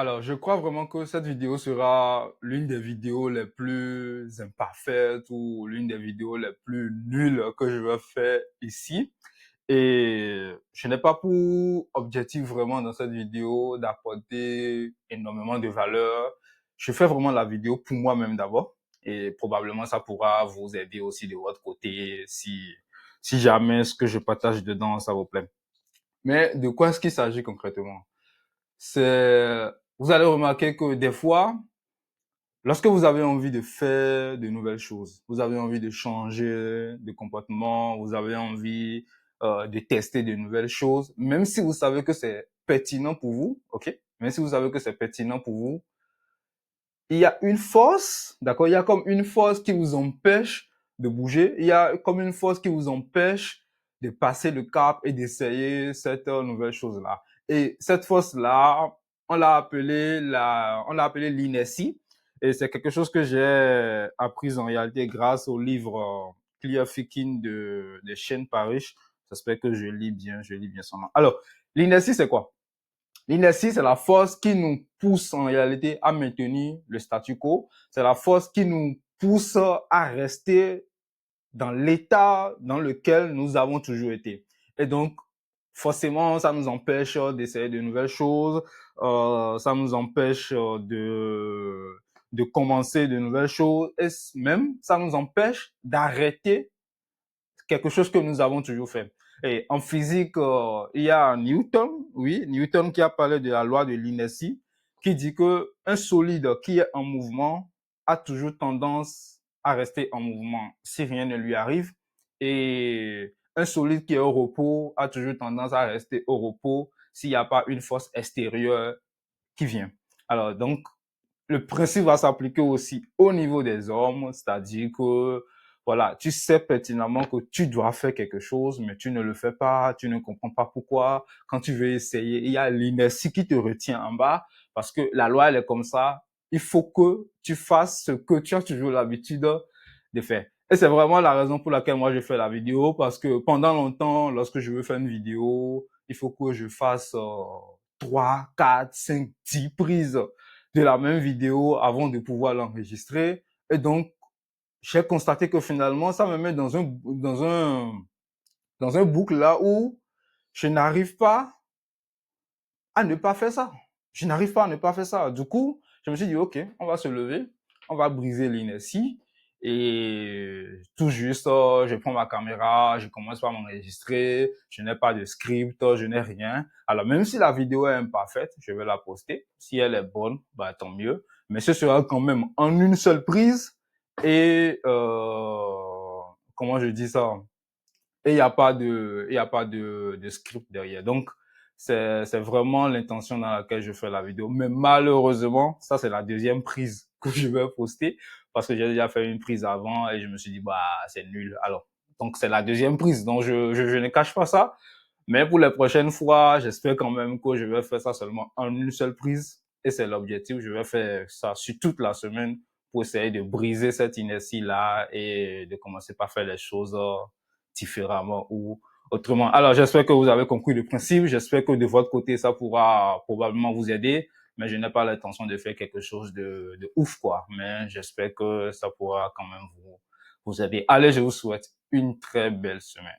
Alors, je crois vraiment que cette vidéo sera l'une des vidéos les plus imparfaites ou l'une des vidéos les plus nulles que je vais faire ici. Et je n'ai pas pour objectif vraiment dans cette vidéo d'apporter énormément de valeur. Je fais vraiment la vidéo pour moi-même d'abord. Et probablement ça pourra vous aider aussi de votre côté si jamais ce que je partage dedans, ça vous plaît. Mais de quoi est-ce qu'il s'agit concrètement? Vous allez remarquer que des fois, lorsque vous avez envie de faire de nouvelles choses, vous avez envie de changer de comportement, vous avez envie de tester de nouvelles choses, même si vous savez que c'est pertinent pour vous, ok? Même si vous savez que c'est pertinent pour vous, il y a une force, d'accord? Il y a comme une force qui vous empêche de bouger. Il y a comme une force qui vous empêche de passer le cap et d'essayer cette nouvelle chose-là. Et cette force-là, on l'a appelée l'inertie. Et c'est quelque chose que j'ai appris en réalité grâce au livre Clear Thinking de Shane Parrish. J'espère que je lis bien son nom. Alors, l'inertie, c'est quoi? L'inertie, c'est la force qui nous pousse en réalité à maintenir le statu quo. C'est la force qui nous pousse à rester dans l'état dans lequel nous avons toujours été. Et donc, forcément, ça nous empêche d'essayer de nouvelles choses, ça nous empêche de commencer de nouvelles choses, et même ça nous empêche d'arrêter quelque chose que nous avons toujours fait. Et en physique, il y a Newton, oui, Newton qui a parlé de la loi de l'inertie, qui dit que un solide qui est en mouvement a toujours tendance à rester en mouvement si rien ne lui arrive. Et un solide qui est au repos a toujours tendance à rester au repos s'il n'y a pas une force extérieure qui vient. Alors, donc, le principe va s'appliquer aussi au niveau des hommes, c'est-à-dire que voilà, tu sais pertinemment que tu dois faire quelque chose, mais tu ne le fais pas, tu ne comprends pas pourquoi. Quand tu veux essayer, il y a l'inertie qui te retient en bas parce que la loi, elle est comme ça. Il faut que tu fasses ce que tu as toujours l'habitude de faire. Et c'est vraiment la raison pour laquelle moi je fais la vidéo parce que pendant longtemps, lorsque je veux faire une vidéo, il faut que je fasse 3, 4, 5, 10 prises de la même vidéo avant de pouvoir l'enregistrer. Et donc, j'ai constaté que finalement, ça me met dans un boucle là où je n'arrive pas à ne pas faire ça. Je n'arrive pas à ne pas faire ça. Du coup, je me suis dit, OK, on va se lever, on va briser l'inertie. Et tout juste, je prends ma caméra, je commence par m'enregistrer, je n'ai pas de script, je n'ai rien. Alors, même si la vidéo est imparfaite, je vais la poster. Si elle est bonne, bah, tant mieux. Mais ce sera quand même en une seule prise. Et, comment je dis ça? Et il y a pas de script derrière. Donc, c'est vraiment l'intention dans laquelle je fais la vidéo. Mais malheureusement, ça, c'est la deuxième prise que je vais poster parce que j'ai déjà fait une prise avant et je me suis dit, bah, c'est nul. Alors, donc, c'est la deuxième prise. Donc, je ne cache pas ça. Mais pour les prochaines fois, j'espère quand même que je vais faire ça seulement en une seule prise. Et c'est l'objectif. Je vais faire ça sur toute la semaine pour essayer de briser cette inertie-là et de commencer par faire les choses différemment ou autrement. Alors, j'espère que vous avez compris le principe. J'espère que de votre côté, ça pourra probablement vous aider. Mais je n'ai pas l'intention de faire quelque chose de ouf, quoi. Mais j'espère que ça pourra quand même vous aider. Allez, je vous souhaite une très belle semaine.